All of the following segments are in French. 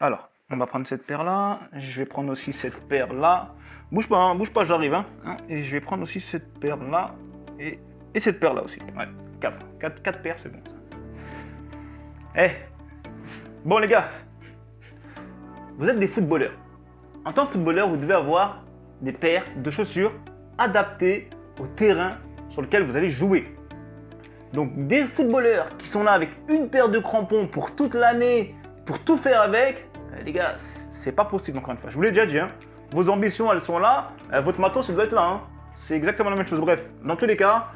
Alors, on va prendre cette paire-là. Je vais prendre aussi cette paire-là. Bouge pas, j'arrive. Et je vais prendre aussi cette paire-là. Et cette paire-là aussi. Ouais, 4 paires, c'est bon ça. Eh, bon les gars, vous êtes des footballeurs. En tant que footballeur, vous devez avoir des paires de chaussures adaptées au terrain sur lequel vous allez jouer. Donc des footballeurs qui sont là avec une paire de crampons pour toute l'année, pour tout faire avec, les gars, c'est pas possible encore une fois. Je vous l'ai déjà dit, vos ambitions elles sont là, votre matos ça doit être là. C'est exactement la même chose. Bref, dans tous les cas,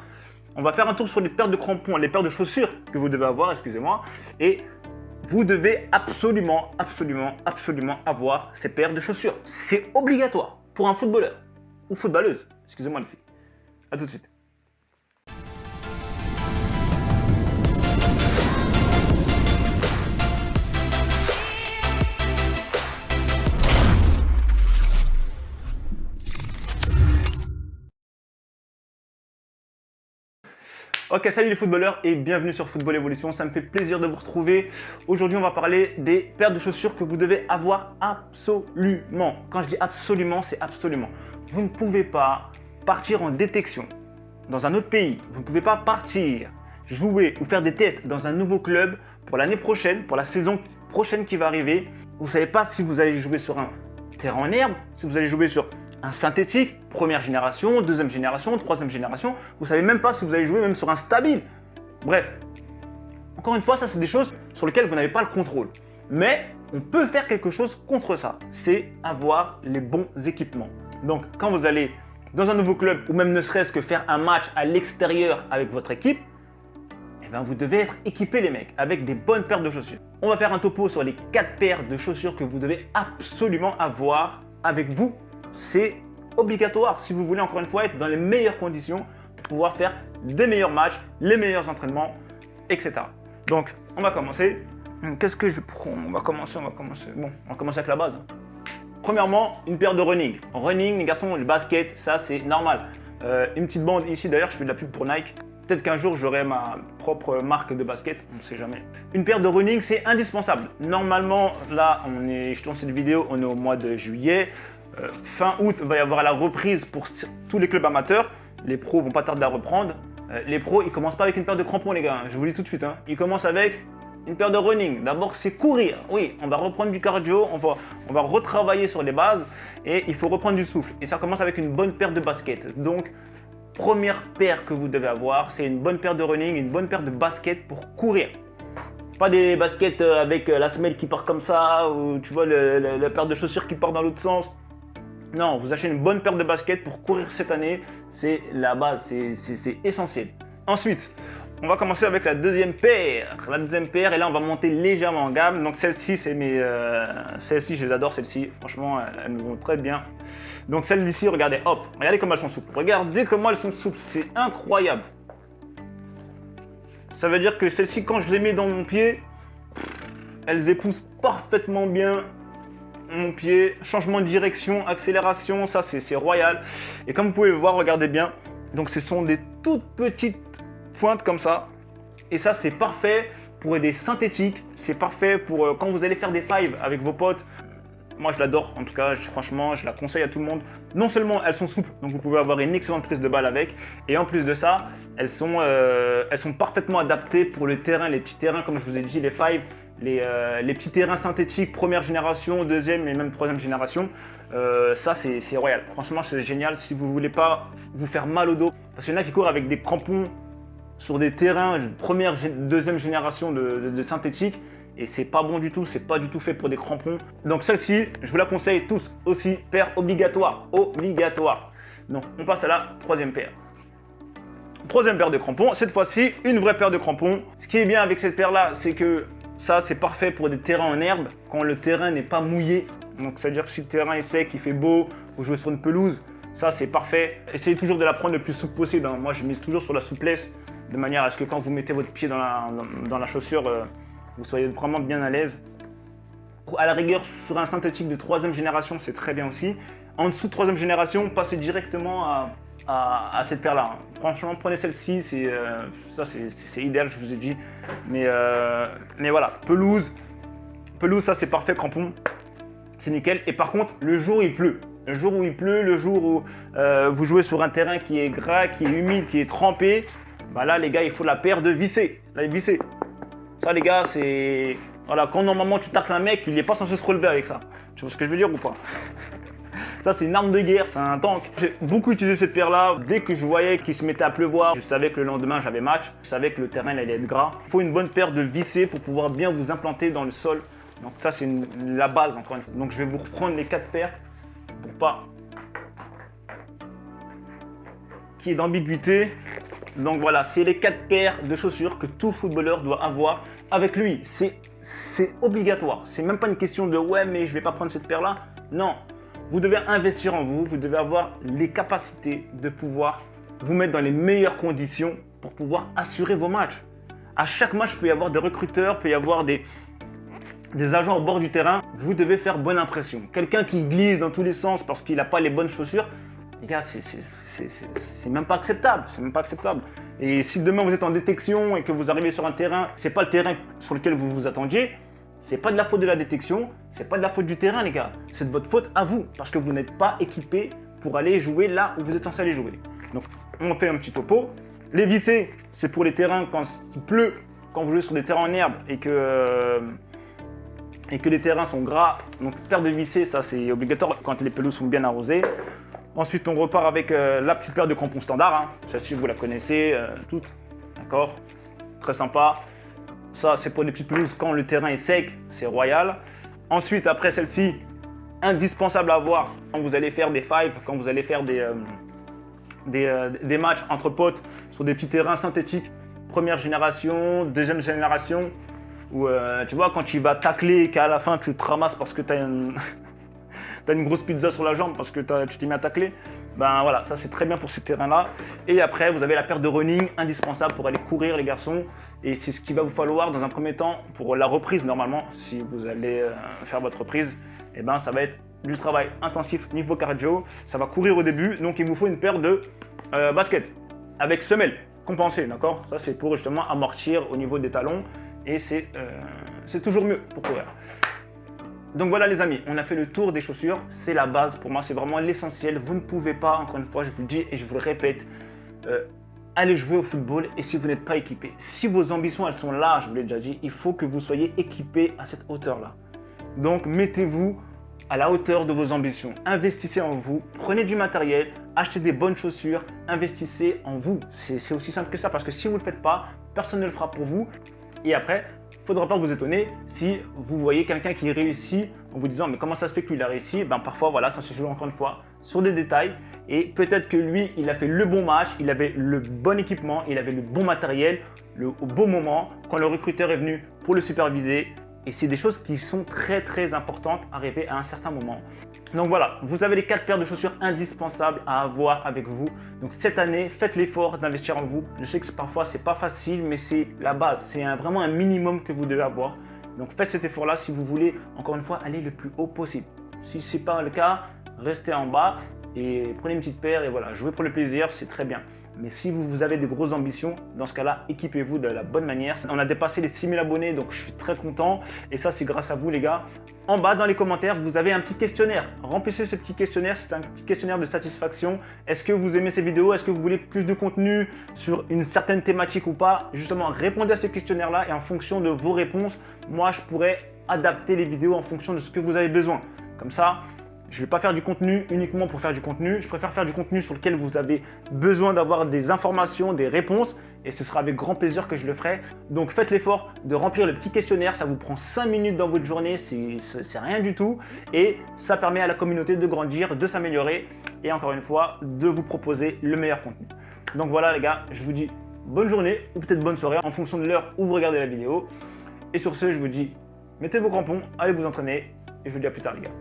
on va faire un tour sur les paires de crampons, les paires de chaussures que vous devez avoir, excusez-moi. Et vous devez absolument avoir ces paires de chaussures. C'est obligatoire pour un footballeur ou footballeuse. Excusez-moi les filles. A tout de suite. Ok, salut les footballeurs et bienvenue sur Football Evolution, ça me fait plaisir de vous retrouver. Aujourd'hui, on va parler des paires de chaussures que vous devez avoir absolument. Quand je dis absolument, c'est absolument. Vous ne pouvez pas partir en détection dans un autre pays. Vous ne pouvez pas partir jouer ou faire des tests dans un nouveau club pour l'année prochaine, pour la saison prochaine qui va arriver. Vous ne savez pas si vous allez jouer sur un terrain en herbe, si vous allez jouer sur un synthétique, première génération, deuxième génération, troisième génération. Vous ne savez même pas si vous allez jouer même sur un stabile. Bref, encore une fois, ça c'est des choses sur lesquelles vous n'avez pas le contrôle. Mais on peut faire quelque chose contre ça. C'est avoir les bons équipements. Donc quand vous allez dans un nouveau club ou même ne serait-ce que faire un match à l'extérieur avec votre équipe, eh bien, vous devez être équipés les mecs avec des bonnes paires de chaussures. On va faire un topo sur les 4 paires de chaussures que vous devez absolument avoir avec vous. C'est obligatoire si vous voulez encore une fois être dans les meilleures conditions pour pouvoir faire des meilleurs matchs, les meilleurs entraînements, etc. Donc, on va commencer. Qu'est-ce que je prends? On va commencer. Bon, on va commencer avec la base. Premièrement, une paire de running. Running, les garçons, le basket, ça c'est normal. Une petite bande ici d'ailleurs, je fais de la pub pour Nike. Peut-être qu'un jour j'aurai ma propre marque de basket, on ne sait jamais. Une paire de running, c'est indispensable. Normalement, là, je tourne cette vidéo, on est au mois de juillet. Fin août, il va y avoir la reprise pour tous les clubs amateurs. Les pros vont pas tarder à reprendre. Les pros, ils commencent pas avec une paire de crampons, les gars. Je vous le dis tout de suite. Ils commencent avec une paire de running. D'abord, c'est courir. Oui, on va reprendre du cardio, on va retravailler sur les bases et il faut reprendre du souffle. Et ça commence avec une bonne paire de baskets. Donc, première paire que vous devez avoir, c'est une bonne paire de running, une bonne paire de baskets pour courir. Pas des baskets avec la semelle qui part comme ça, ou tu vois la paire de chaussures qui part dans l'autre sens. Non, vous achetez une bonne paire de baskets pour courir cette année, c'est la base, c'est essentiel. Ensuite, on va commencer avec la deuxième paire. La deuxième paire, et là on va monter légèrement en gamme. Donc celle-ci, celles-ci, je les adore, celles-ci. Franchement, elles me vont très bien. Donc celles d'ici, regardez, hop, regardez comment elles sont souples. Regardez comment elles sont souples, c'est incroyable. Ça veut dire que celles-ci, quand je les mets dans mon pied, elles épousent parfaitement bien mon pied, changement de direction, accélération, ça c'est royal. Et comme vous pouvez le voir, regardez bien, donc ce sont des toutes petites pointes comme ça. Et ça c'est parfait pour des synthétiques, c'est parfait pour quand vous allez faire des fives avec vos potes. Moi je l'adore, en tout cas franchement je la conseille à tout le monde. Non seulement elles sont souples, donc vous pouvez avoir une excellente prise de balle avec, et en plus de ça, elles sont parfaitement adaptées pour le terrain, les petits terrains comme je vous ai dit, les fives. Les petits terrains synthétiques, première génération, deuxième et même troisième génération, ça c'est royal. Franchement c'est génial si vous voulez pas vous faire mal au dos. Parce qu'il y en a qui courent avec des crampons sur des terrains première, deuxième génération de synthétique. Et c'est pas bon du tout, c'est pas du tout fait pour des crampons. Donc celle-ci, je vous la conseille tous aussi, paire obligatoire, obligatoire. Donc on passe à la troisième paire. Troisième paire de crampons, cette fois-ci une vraie paire de crampons. Ce qui est bien avec cette paire là, c'est que ça, c'est parfait pour des terrains en herbe, quand le terrain n'est pas mouillé. Donc, c'est-à-dire que si le terrain est sec, il fait beau, vous jouez sur une pelouse, ça, c'est parfait. Essayez toujours de la prendre le plus souple possible. Moi, je mise toujours sur la souplesse, de manière à ce que quand vous mettez votre pied dans la chaussure, vous soyez vraiment bien à l'aise. À la rigueur, sur un synthétique de troisième génération, c'est très bien aussi. En dessous de troisième génération, passez directement à cette paire-là. Franchement, prenez celle-ci, c'est idéal, je vous ai dit. Mais voilà, pelouse, Pelouse, ça c'est parfait, crampon, c'est nickel. Et par contre, le jour où il pleut, le jour où vous jouez sur un terrain qui est gras, qui est humide, qui est trempé, bah là les gars, il faut la paire de vissés. Là, vissés. Ça les gars, c'est... Voilà, quand normalement tu tacles un mec, il n'est pas censé se relever avec ça. Tu vois ce que je veux dire ou pas? Ça c'est une arme de guerre, c'est un tank. J'ai beaucoup utilisé cette paire-là. Dès que je voyais qu'il se mettait à pleuvoir, je savais que le lendemain j'avais match. Je savais que le terrain allait être gras. Il faut une bonne paire de vissés pour pouvoir bien vous implanter dans le sol. Donc ça c'est la base encore une fois. Donc je vais vous reprendre les 4 paires pour pas qu'il y ait d'ambiguïté. Donc voilà, c'est les 4 paires de chaussures que tout footballeur doit avoir avec lui. C'est obligatoire. C'est même pas une question de ouais mais je vais pas prendre cette paire là. Non, vous devez investir en vous. Vous devez avoir les capacités de pouvoir vous mettre dans les meilleures conditions pour pouvoir assurer vos matchs. À chaque match, il peut y avoir des recruteurs, il peut y avoir des agents au bord du terrain. Vous devez faire bonne impression. Quelqu'un qui glisse dans tous les sens parce qu'il n'a pas les bonnes chaussures, les gars, c'est même pas acceptable. C'est même pas acceptable. Et si demain vous êtes en détection et que vous arrivez sur un terrain, c'est pas le terrain sur lequel vous vous attendiez, c'est pas de la faute de la détection, c'est pas de la faute du terrain, les gars. C'est de votre faute à vous parce que vous n'êtes pas équipé pour aller jouer là où vous êtes censé aller jouer. Donc, on fait un petit topo. Les vissés, c'est pour les terrains quand il pleut, quand vous jouez sur des terrains en herbe et que les terrains sont gras. Donc, paire de vissés, ça c'est obligatoire quand les pelouses sont bien arrosées. Ensuite, on repart avec la petite paire de crampons standard. Hein. Celle-ci, vous la connaissez toutes. D'accord? Très sympa. Ça, c'est pour des petites pelouses quand le terrain est sec. C'est royal. Ensuite, après celle-ci, indispensable à avoir quand vous allez faire des fives, quand vous allez faire des matchs entre potes sur des petits terrains synthétiques. Première génération, deuxième génération. Où tu vois, quand tu vas tacler et qu'à la fin, tu te ramasses parce que tu as une grosse pizza sur la jambe parce que tu t'es mis à tacler, ben voilà, ça c'est très bien pour ce terrain-là. Et après, vous avez la paire de running indispensable pour aller courir, les garçons. Et c'est ce qu'il va vous falloir dans un premier temps pour la reprise, normalement, si vous allez faire votre reprise. Et ben ça va être du travail intensif niveau cardio. Ça va courir au début, donc il vous faut une paire de baskets avec semelle compensée, d'accord? Ça c'est pour justement amortir au niveau des talons et c'est toujours mieux pour courir. Donc voilà les amis, on a fait le tour des chaussures, c'est la base pour moi, c'est vraiment l'essentiel. Vous ne pouvez pas, encore une fois, je vous le dis et je vous le répète, aller jouer au football et si vous n'êtes pas équipé. Si vos ambitions elles sont là, je vous l'ai déjà dit, il faut que vous soyez équipé à cette hauteur-là. Donc mettez-vous à la hauteur de vos ambitions, investissez en vous, prenez du matériel, achetez des bonnes chaussures, investissez en vous. C'est aussi simple que ça parce que si vous ne le faites pas, personne ne le fera pour vous. Et après, il ne faudra pas vous étonner si vous voyez quelqu'un qui réussit en vous disant mais comment ça se fait que lui il a réussi? Ben parfois voilà, ça se joue encore une fois sur des détails et peut-être que lui il a fait le bon match, il avait le bon équipement, il avait le bon matériel, au bon moment quand le recruteur est venu pour le superviser. Et c'est des choses qui sont très très importantes à arriver à un certain moment. Donc voilà, vous avez les 4 paires de chaussures indispensables à avoir avec vous. Donc cette année, faites l'effort d'investir en vous. Je sais que parfois c'est pas facile, mais c'est la base. C'est vraiment un minimum que vous devez avoir. Donc faites cet effort-là si vous voulez, encore une fois, aller le plus haut possible. Si ce n'est pas le cas, restez en bas et prenez une petite paire et voilà, jouez pour le plaisir, c'est très bien. Mais si vous avez de grosses ambitions, dans ce cas-là, équipez-vous de la bonne manière. On a dépassé les 6000 abonnés, donc je suis très content. Et ça, c'est grâce à vous, les gars. En bas, dans les commentaires, vous avez un petit questionnaire. Remplissez ce petit questionnaire. C'est un petit questionnaire de satisfaction. Est-ce que vous aimez ces vidéos? Est-ce que vous voulez plus de contenu sur une certaine thématique ou pas? Justement, répondez à ce questionnaire-là et en fonction de vos réponses, moi, je pourrais adapter les vidéos en fonction de ce que vous avez besoin. Comme ça, je ne vais pas faire du contenu uniquement pour faire du contenu. Je préfère faire du contenu sur lequel vous avez besoin d'avoir des informations, des réponses. Et ce sera avec grand plaisir que je le ferai. Donc faites l'effort de remplir le petit questionnaire. Ça vous prend 5 minutes dans votre journée. C'est rien du tout. Et ça permet à la communauté de grandir, de s'améliorer. Et encore une fois, de vous proposer le meilleur contenu. Donc voilà les gars, je vous dis bonne journée ou peut-être bonne soirée en fonction de l'heure où vous regardez la vidéo. Et sur ce, je vous dis, mettez vos crampons, allez vous entraîner. Et je vous dis à plus tard les gars.